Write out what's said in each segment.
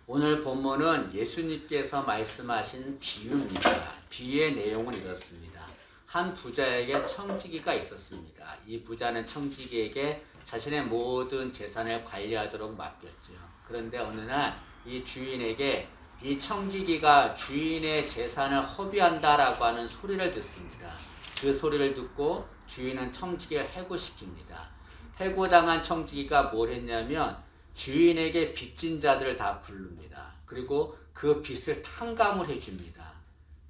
오늘 본문은 예수님께서 말씀하신 비유입니다. 비유의 내용은 이렇습니다. 한 부자에게 청지기가 있었습니다. 이 부자는 청지기에게 자신의 모든 재산을 관리하도록 맡겼죠. 그런데 어느 날 이 주인에게 이 청지기가 주인의 재산을 허비한다라고 하는 소리를 듣습니다. 그 소리를 듣고 주인은 청지기를 해고시킵니다. 해고당한 청지기가 뭘 했냐면 주인에게 빚진 자들을 다 부릅니다. 그리고 그 빚을 탕감을 해줍니다.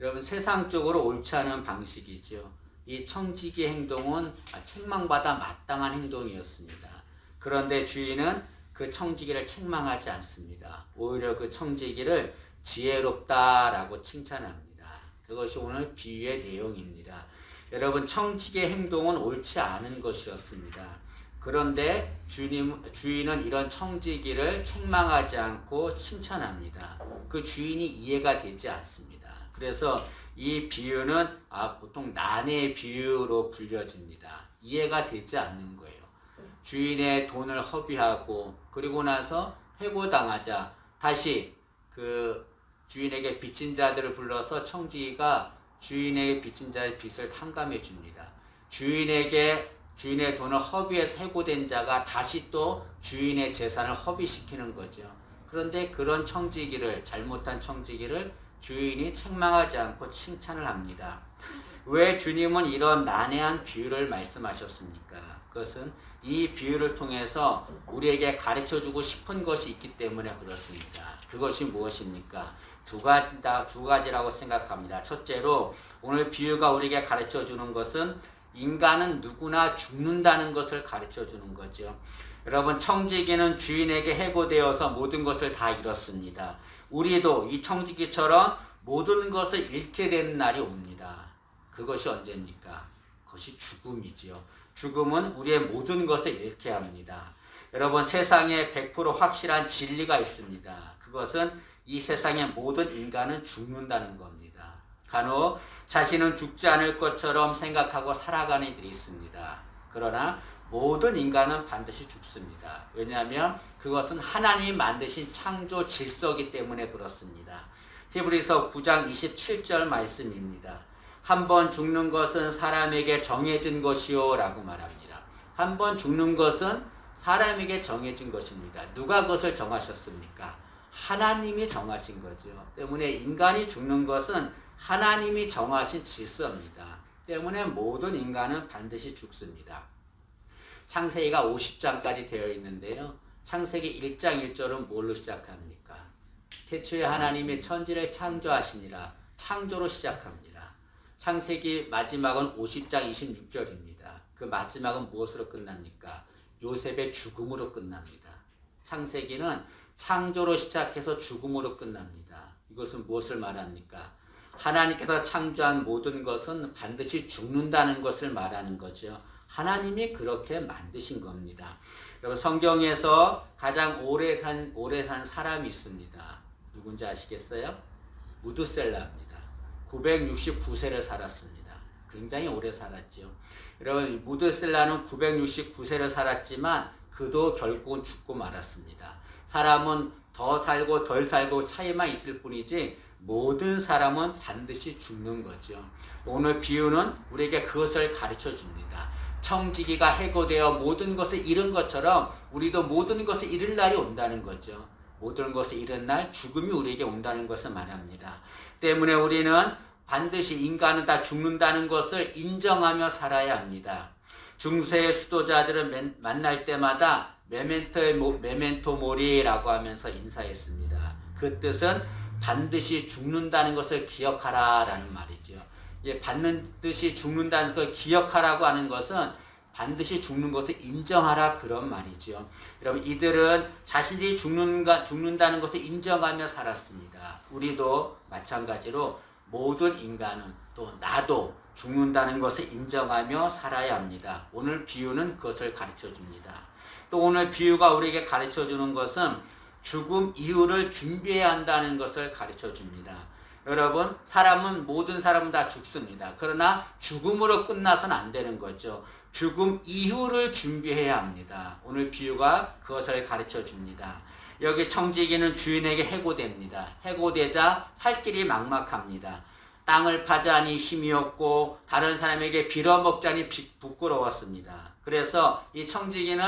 여러분, 세상적으로 옳지 않은 방식이죠. 이 청지기 행동은 책망받아 마땅한 행동이었습니다. 그런데 주인은 그 청지기를 책망하지 않습니다. 오히려 그 청지기를 지혜롭다라고 칭찬합니다. 그것이 오늘 비유의 내용입니다. 여러분, 청지기의 행동은 옳지 않은 것이었습니다. 그런데 주인은 이런 청지기를 책망하지 않고 칭찬합니다. 그 주인이 이해가 되지 않습니다. 그래서 이 비유는 보통 난의 비유로 불려집니다. 이해가 되지 않는 거예요. 주인의 돈을 허비하고 그리고 나서 해고당하자 다시 그 주인에게 빚진 자들을 불러서 청지기가 주인에게 빚진 자의 빚을 탕감해 줍니다. 주인의 돈을 허비해서 해고된 자가 다시 또 주인의 재산을 허비시키는 거죠. 그런데 그런 잘못한 청지기를 주인이 책망하지 않고 칭찬을 합니다. 왜 주님은 이런 난해한 비유를 말씀하셨습니까? 그것은 이 비유를 통해서 우리에게 가르쳐주고 싶은 것이 있기 때문에 그렇습니다. 그것이 무엇입니까? 두 가지라고 생각합니다. 첫째로 오늘 비유가 우리에게 가르쳐주는 것은 인간은 누구나 죽는다는 것을 가르쳐주는 거죠. 여러분, 청지기는 주인에게 해고되어서 모든 것을 다 잃었습니다. 우리도 이 청지기처럼 모든 것을 잃게 되는 날이 옵니다. 그것이 언제입니까? 그것이 죽음이지요. 죽음은 우리의 모든 것을 잃게 합니다. 여러분, 세상에 100% 확실한 진리가 있습니다. 그것은 이 세상의 모든 인간은 죽는다는 겁니다. 간혹 자신은 죽지 않을 것처럼 생각하고 살아가는 이들이 있습니다. 그러나 모든 인간은 반드시 죽습니다. 왜냐하면 그것은 하나님이 만드신 창조 질서이기 때문에 그렇습니다. 히브리서 9장 27절 말씀입니다. 한 번 죽는 것은 사람에게 정해진 것이요 라고 말합니다. 한 번 죽는 것은 사람에게 정해진 것입니다. 누가 그것을 정하셨습니까? 하나님이 정하신 거죠. 때문에 인간이 죽는 것은 하나님이 정하신 질서입니다. 때문에 모든 인간은 반드시 죽습니다. 창세기가 50장까지 되어 있는데요. 창세기 1장 1절은 뭘로 시작합니까? 태초에 하나님이 천지를 창조하시니라. 창조로 시작합니다. 창세기 마지막은 50장 26절입니다. 그 마지막은 무엇으로 끝납니까? 요셉의 죽음으로 끝납니다. 창세기는 창조로 시작해서 죽음으로 끝납니다. 이것은 무엇을 말합니까? 하나님께서 창조한 모든 것은 반드시 죽는다는 것을 말하는 거죠. 하나님이 그렇게 만드신 겁니다. 여러분, 성경에서 가장 오래 산 사람이 있습니다. 누군지 아시겠어요? 무드셀라입니다. 969세를 살았습니다. 굉장히 오래 살았죠. 여러분, 무드셀라는 969세를 살았지만 그도 결국은 죽고 말았습니다. 사람은 더 살고 덜 살고 차이만 있을 뿐이지 모든 사람은 반드시 죽는 거죠. 오늘 비유는 우리에게 그것을 가르쳐 줍니다. 청지기가 해고되어 모든 것을 잃은 것처럼 우리도 모든 것을 잃을 날이 온다는 거죠. 모든 것을 잃은 날 죽음이 우리에게 온다는 것을 말합니다. 때문에 우리는 반드시 인간은 다 죽는다는 것을 인정하며 살아야 합니다. 중세의 수도자들은 만날 때마다 메멘토 모리라고 하면서 인사했습니다. 그 뜻은 반드시 죽는다는 것을 기억하라라는 말이죠. 반드시 죽는다는 것을 기억하라고 하는 것은 반드시 죽는 것을 인정하라 그런 말이죠. 여러분, 이들은 자신이 죽는다는 것을 인정하며 살았습니다. 우리도 마찬가지로 모든 인간은 또 나도 죽는다는 것을 인정하며 살아야 합니다. 오늘 비유는 그것을 가르쳐 줍니다. 또 오늘 비유가 우리에게 가르쳐 주는 것은 죽음 이후를 준비해야 한다는 것을 가르쳐 줍니다. 여러분, 모든 사람은 다 죽습니다. 그러나 죽음으로 끝나서는 안 되는 거죠. 죽음 이후를 준비해야 합니다. 오늘 비유가 그것을 가르쳐 줍니다. 여기 청지기는 주인에게 해고됩니다. 해고되자 살 길이 막막합니다. 땅을 파자니 힘이 없고 다른 사람에게 빌어먹자니 부끄러웠습니다. 그래서 이 청지기는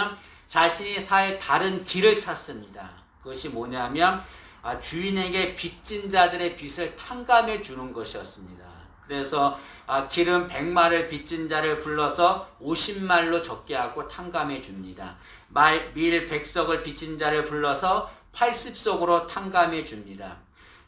자신이 살 다른 길을 찾습니다. 그것이 뭐냐면 주인에게 빚진 자들의 빚을 탕감해 주는 것이었습니다. 그래서 기름 100마를 빚진 자를 불러서 50말로 적게 하고 탕감해 줍니다. 밀 100석을 빚진 자를 불러서 80석으로 탕감해 줍니다.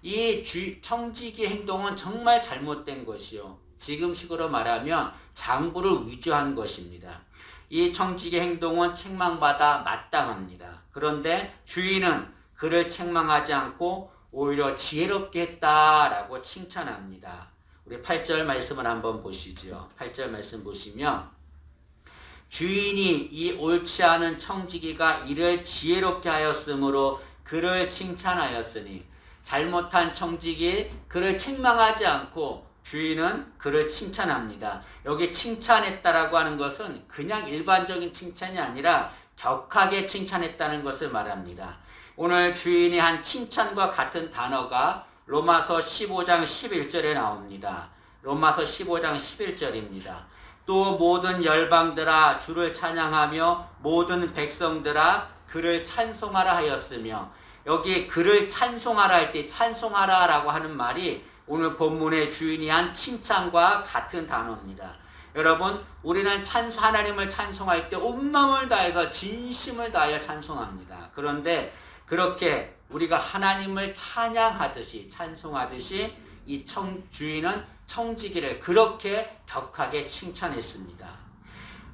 이 청지기 행동은 정말 잘못된 것이요. 지금식으로 말하면 장부를 위조한 것입니다. 이 청지기 행동은 책망받아 마땅합니다. 그런데 주인은 그를 책망하지 않고 오히려 지혜롭게 했다라고 칭찬합니다. 우리 8절 말씀을 한번 보시죠. 8절 말씀 보시면 주인이 이 옳지 않은 청지기가 이를 지혜롭게 하였으므로 그를 칭찬하였으니 잘못한 청지기 그를 책망하지 않고 주인은 그를 칭찬합니다. 여기 칭찬했다라고 하는 것은 그냥 일반적인 칭찬이 아니라 격하게 칭찬했다는 것을 말합니다. 오늘 주인이 한 칭찬과 같은 단어가 로마서 15장 11절에 나옵니다. 로마서 15장 11절입니다. 또 모든 열방들아 주를 찬양하며 모든 백성들아 그를 찬송하라 하였으며, 여기 그를 찬송하라 할 때 찬송하라라고 하는 말이 오늘 본문의 주인이 한 칭찬과 같은 단어입니다. 여러분, 우리는 하나님을 찬송할 때 온 마음을 다해서 진심을 다하여 찬송합니다. 그런데 그렇게 우리가 하나님을 찬양하듯이 찬송하듯이 이 주인은 청지기를 그렇게 격하게 칭찬했습니다.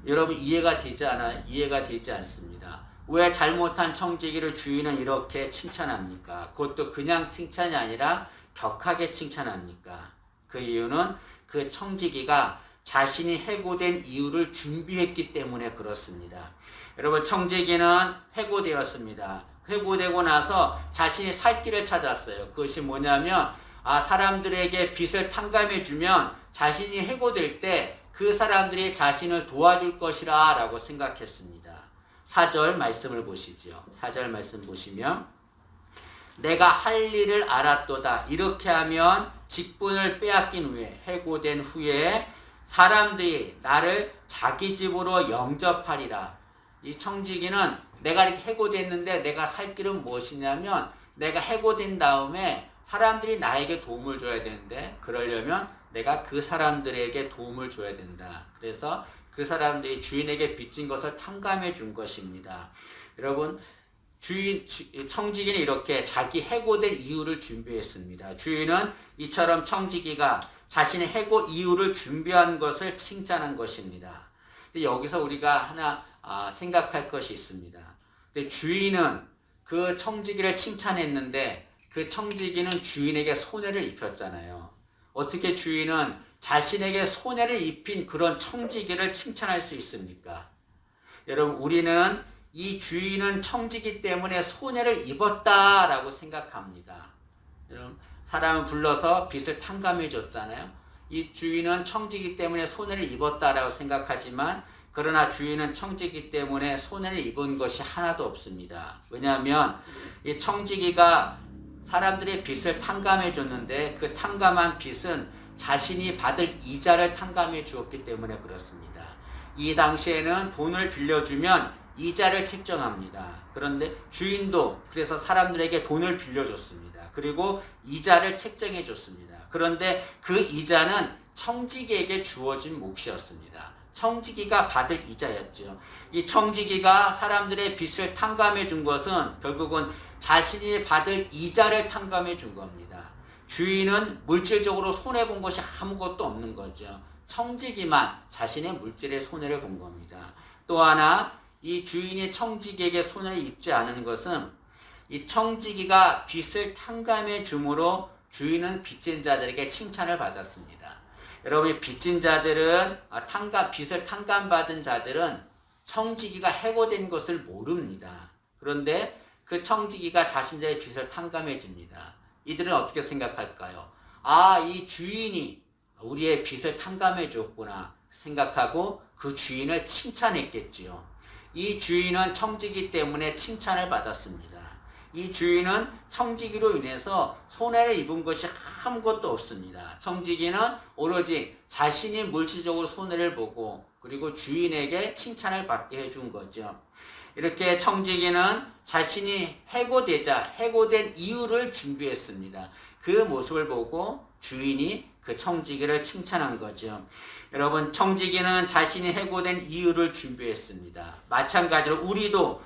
여러분, 이해가 되지 않아요? 이해가 되지 않습니다. 왜 잘못한 청지기를 주인은 이렇게 칭찬합니까? 그것도 그냥 칭찬이 아니라 격하게 칭찬합니까? 그 이유는 그 청지기가 자신이 해고된 이유를 준비했기 때문에 그렇습니다. 여러분, 청지기는 해고되었습니다. 해고되고 나서 자신이 살 길을 찾았어요. 그것이 뭐냐면 사람들에게 빚을 탕감해 주면 자신이 해고될 때 그 사람들이 자신을 도와줄 것이라 라고 생각했습니다. 4절 말씀을 보시죠. 4절 말씀 보시면 내가 할 일을 알았도다. 이렇게 하면 직분을 빼앗긴 후에 해고된 후에 사람들이 나를 자기 집으로 영접하리라. 이 청지기는 내가 이렇게 해고됐는데 내가 살 길은 무엇이냐면 내가 해고된 다음에 사람들이 나에게 도움을 줘야 되는데 그러려면 내가 그 사람들에게 도움을 줘야 된다. 그래서 그 사람들이 주인에게 빚진 것을 탕감해 준 것입니다. 여러분, 청지기는 이렇게 자기 해고된 이유를 준비했습니다. 주인은 이처럼 청지기가 자신의 해고 이유를 준비한 것을 칭찬한 것입니다. 근데 여기서 우리가 하나 생각할 것이 있습니다. 근데 주인은 그 청지기를 칭찬했는데 그 청지기는 주인에게 손해를 입혔잖아요. 어떻게 주인은 자신에게 손해를 입힌 그런 청지기를 칭찬할 수 있습니까? 여러분, 우리는 이 주인은 청지기 때문에 손해를 입었다라고 생각합니다. 여러분, 사람을 불러서 빚을 탕감해 줬잖아요. 이 주인은 청지기 때문에 손해를 입었다라고 생각하지만 그러나 주인은 청지기 때문에 손해를 입은 것이 하나도 없습니다. 왜냐하면 이 청지기가 사람들의 빚을 탕감해 줬는데 그 탕감한 빚은 자신이 받을 이자를 탕감해 주었기 때문에 그렇습니다. 이 당시에는 돈을 빌려주면 이자를 책정합니다. 그런데 주인도 그래서 사람들에게 돈을 빌려줬습니다. 그리고 이자를 책정해 줬습니다. 그런데 그 이자는 청지기에게 주어진 몫이었습니다. 청지기가 받을 이자였죠. 이 청지기가 사람들의 빚을 탕감해 준 것은 결국은 자신이 받을 이자를 탕감해 준 겁니다. 주인은 물질적으로 손해본 것이 아무것도 없는 거죠. 청지기만 자신의 물질의 손해를 본 겁니다. 또 하나, 이 주인이 청지기에게 손해를 입지 않은 것은 이 청지기가 빚을 탕감해 줌으로 주인은 빚진 자들에게 칭찬을 받았습니다. 여러분이 빚진 자들은 빚을 탕감받은 자들은 청지기가 해고된 것을 모릅니다. 그런데 그 청지기가 자신들의 빚을 탕감해 줍니다. 이들은 어떻게 생각할까요? 이 주인이 우리의 빚을 탕감해 줬구나 생각하고 그 주인을 칭찬했겠지요. 이 주인은 청지기 때문에 칭찬을 받았습니다. 이 주인은 청지기로 인해서 손해를 입은 것이 아무것도 없습니다. 청지기는 오로지 자신이 물질적으로 손해를 보고 그리고 주인에게 칭찬을 받게 해준 거죠. 이렇게 청지기는 자신이 해고된 이유를 준비했습니다. 그 모습을 보고 주인이 그 청지기를 칭찬한 거죠. 여러분, 청지기는 자신이 해고된 이유를 준비했습니다. 마찬가지로 우리도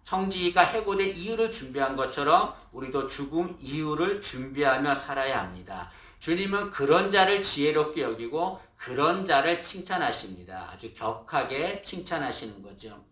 청지기가 해고된 이유를 준비한 것처럼 우리도 죽음 이유를 준비하며 살아야 합니다. 주님은 그런 자를 지혜롭게 여기고 그런 자를 칭찬하십니다. 아주 격하게 칭찬하시는 거죠.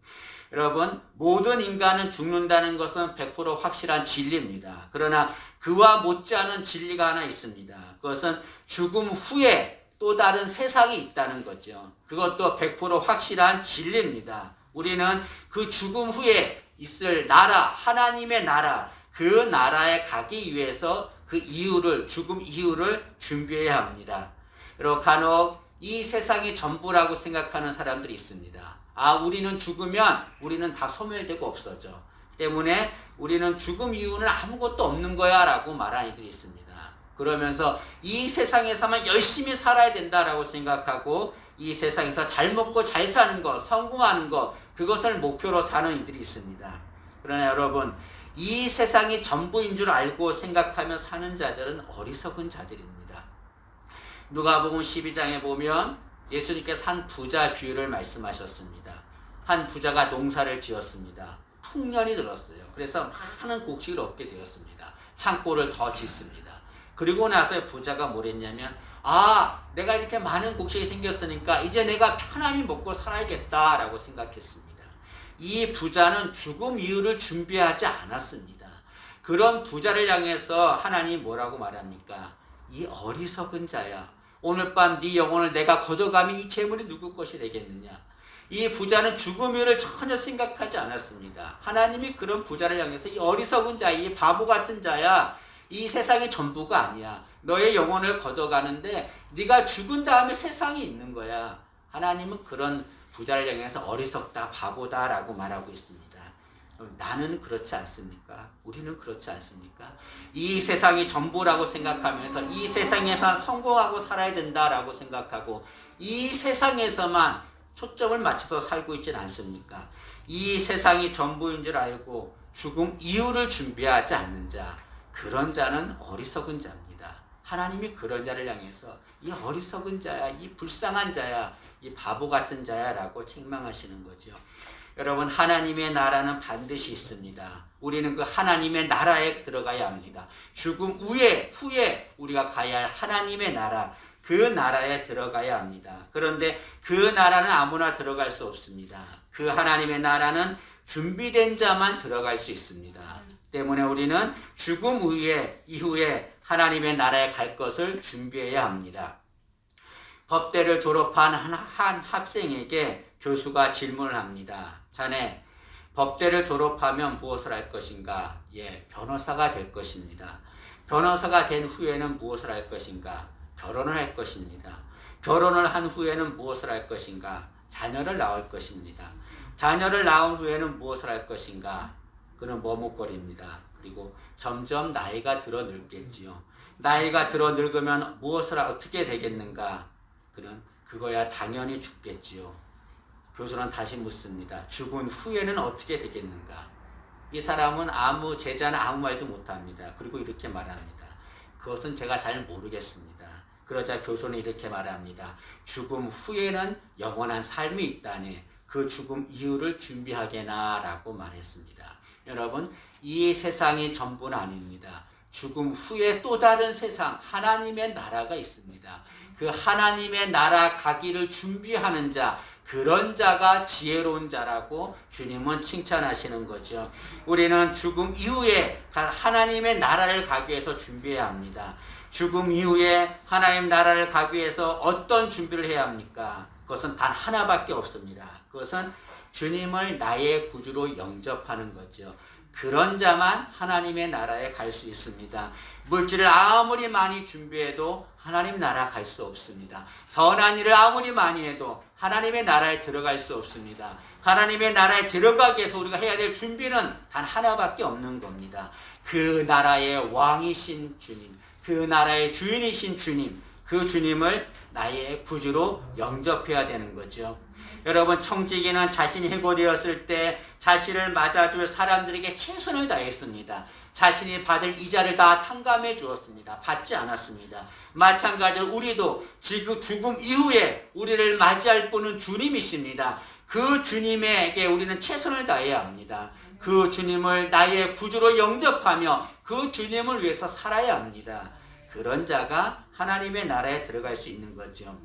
여러분, 모든 인간은 죽는다는 것은 100% 확실한 진리입니다. 그러나 그와 못지않은 진리가 하나 있습니다. 그것은 죽음 후에 또 다른 세상이 있다는 거죠. 그것도 100% 확실한 진리입니다. 우리는 그 죽음 후에 있을 나라, 하나님의 나라, 그 나라에 가기 위해서 그 이유를, 죽음 이유를 준비해야 합니다. 여러분, 간혹 이 세상이 전부라고 생각하는 사람들이 있습니다. 우리는 죽으면 우리는 다 소멸되고 없어져. 때문에 우리는 죽음 이유는 아무것도 없는 거야 라고 말하는 이들이 있습니다. 그러면서 이 세상에서만 열심히 살아야 된다라고 생각하고 이 세상에서 잘 먹고 잘 사는 것, 성공하는 것, 그것을 목표로 사는 이들이 있습니다. 그러나 여러분, 이 세상이 전부인 줄 알고 생각하며 사는 자들은 어리석은 자들입니다. 누가복음 12장에 보면 예수님께서 한 부자 비유를 말씀하셨습니다. 한 부자가 농사를 지었습니다. 풍년이 들었어요. 그래서 많은 곡식을 얻게 되었습니다. 창고를 더 짓습니다. 그리고 나서 부자가 뭘 했냐면 내가 이렇게 많은 곡식이 생겼으니까 이제 내가 편안히 먹고 살아야겠다라고 생각했습니다. 이 부자는 죽음 이유를 준비하지 않았습니다. 그런 부자를 향해서 하나님이 뭐라고 말합니까? 이 어리석은 자야. 오늘 밤 네 영혼을 내가 걷어가면 이 재물이 누구 것이 되겠느냐. 이 부자는 죽음 이유를 전혀 생각하지 않았습니다. 하나님이 그런 부자를 향해서 이 어리석은 자야, 이 바보 같은 자야, 이 세상이 전부가 아니야. 너의 영혼을 걷어가는데 네가 죽은 다음에 세상이 있는 거야. 하나님은 그런 부자를 향해서 어리석다, 바보다라고 말하고 있습니다. 나는 그렇지 않습니까? 우리는 그렇지 않습니까? 이 세상이 전부라고 생각하면서 이 세상에만 성공하고 살아야 된다라고 생각하고 이 세상에서만 초점을 맞춰서 살고 있지는 않습니까? 이 세상이 전부인 줄 알고 죽음 이유를 준비하지 않는 자, 그런 자는 어리석은 자입니다. 하나님이 그런 자를 향해서 이 어리석은 자야, 이 불쌍한 자야, 이 바보 같은 자야 라고 책망하시는 거죠. 여러분, 하나님의 나라는 반드시 있습니다. 우리는 그 하나님의 나라에 들어가야 합니다. 죽음 후에 우리가 가야 할 하나님의 나라, 그 나라에 들어가야 합니다. 그런데 그 나라는 아무나 들어갈 수 없습니다. 그 하나님의 나라는 준비된 자만 들어갈 수 있습니다. 때문에 우리는 죽음 이후에 하나님의 나라에 갈 것을 준비해야 합니다. 법대를 졸업한 한 학생에게 교수가 질문을 합니다. 자네, 법대를 졸업하면 무엇을 할 것인가? 변호사가 될 것입니다. 변호사가 된 후에는 무엇을 할 것인가? 결혼을 할 것입니다. 결혼을 한 후에는 무엇을 할 것인가? 자녀를 낳을 것입니다. 자녀를 낳은 후에는 무엇을 할 것인가? 그는 머뭇거립니다. 그리고 점점 나이가 들어 늙겠지요. 나이가 들어 늙으면 무엇을 어떻게 되겠는가? 그는 그거야 당연히 죽겠지요. 교수는 다시 묻습니다. 죽은 후에는 어떻게 되겠는가? 이 사람은 제자는 아무 말도 못합니다. 그리고 이렇게 말합니다. 그것은 제가 잘 모르겠습니다. 그러자 교수는 이렇게 말합니다. 죽음 후에는 영원한 삶이 있다네. 그 죽음 이유를 준비하게나 라고 말했습니다. 여러분, 이 세상이 전부는 아닙니다. 죽음 후에 또 다른 세상, 하나님의 나라가 있습니다. 그 하나님의 나라 가기를 준비하는 자, 그런 자가 지혜로운 자라고 주님은 칭찬하시는 거죠. 우리는 죽음 이후에 하나님의 나라를 가기 위해서 준비해야 합니다. 죽음 이후에 하나님 나라를 가기 위해서 어떤 준비를 해야 합니까? 그것은 단 하나밖에 없습니다. 그것은 주님을 나의 구주로 영접하는 거죠. 그런 자만 하나님의 나라에 갈 수 있습니다. 물질을 아무리 많이 준비해도 하나님 나라 갈 수 없습니다. 선한 일을 아무리 많이 해도 하나님의 나라에 들어갈 수 없습니다. 하나님의 나라에 들어가기 위해서 우리가 해야 될 준비는 단 하나밖에 없는 겁니다. 그 나라의 왕이신 주님, 그 나라의 주인이신 주님, 그 주님을 나의 구주로 영접해야 되는 거죠. 여러분, 청지기는 자신이 해고되었을 때 자신을 맞아줄 사람들에게 최선을 다했습니다. 자신이 받을 이자를 다 탕감해 주었습니다. 받지 않았습니다. 마찬가지로 우리도 지금 죽음 이후에 우리를 맞이할 분은 주님이십니다. 그 주님에게 우리는 최선을 다해야 합니다. 그 주님을 나의 구주로 영접하며 그 주님을 위해서 살아야 합니다. 그런 자가 하나님의 나라에 들어갈 수 있는 거죠.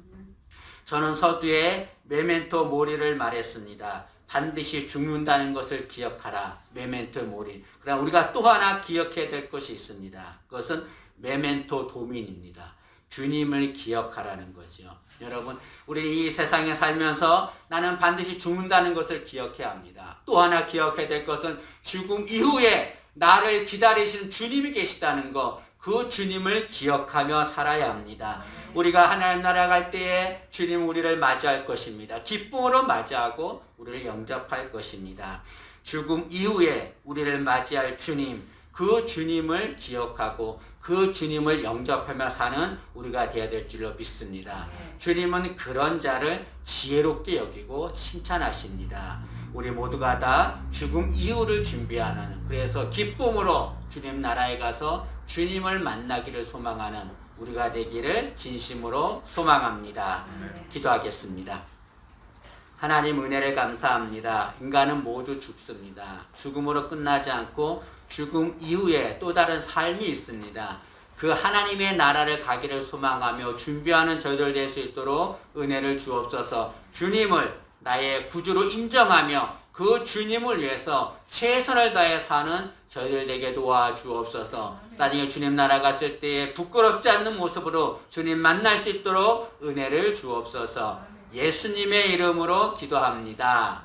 저는 서두에 메멘토 모리를 말했습니다. 반드시 죽는다는 것을 기억하라. 메멘토 모리. 그러나 우리가 또 하나 기억해야 될 것이 있습니다. 그것은 메멘토 도민입니다. 주님을 기억하라는 거죠. 여러분, 우리 이 세상에 살면서 나는 반드시 죽는다는 것을 기억해야 합니다. 또 하나 기억해야 될 것은 죽음 이후에 나를 기다리시는 주님이 계시다는 것, 그 주님을 기억하며 살아야 합니다. 우리가 하나님 나라 갈 때에 주님 우리를 맞이할 것입니다. 기쁨으로 맞이하고 우리를 영접할 것입니다. 죽음 이후에 우리를 맞이할 주님, 그 주님을 기억하고 그 주님을 영접하며 사는 우리가 되어야 될 줄로 믿습니다. 주님은 그런 자를 지혜롭게 여기고 칭찬하십니다. 우리 모두가 다 죽음 이후를 준비하는, 그래서 기쁨으로 주님 나라에 가서 주님을 만나기를 소망하는 우리가 되기를 진심으로 소망합니다. 기도하겠습니다. 하나님 은혜를 감사합니다. 인간은 모두 죽습니다. 죽음으로 끝나지 않고 죽음 이후에 또 다른 삶이 있습니다. 그 하나님의 나라를 가기를 소망하며 준비하는 저희들 될 수 있도록 은혜를 주옵소서. 주님을 나의 구주로 인정하며 그 주님을 위해서 최선을 다해 사는 저희들 되게 도와주옵소서. 나중에 주님 나라 갔을 때에 부끄럽지 않는 모습으로 주님 만날 수 있도록 은혜를 주옵소서. 예수님의 이름으로 기도합니다.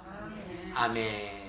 아멘.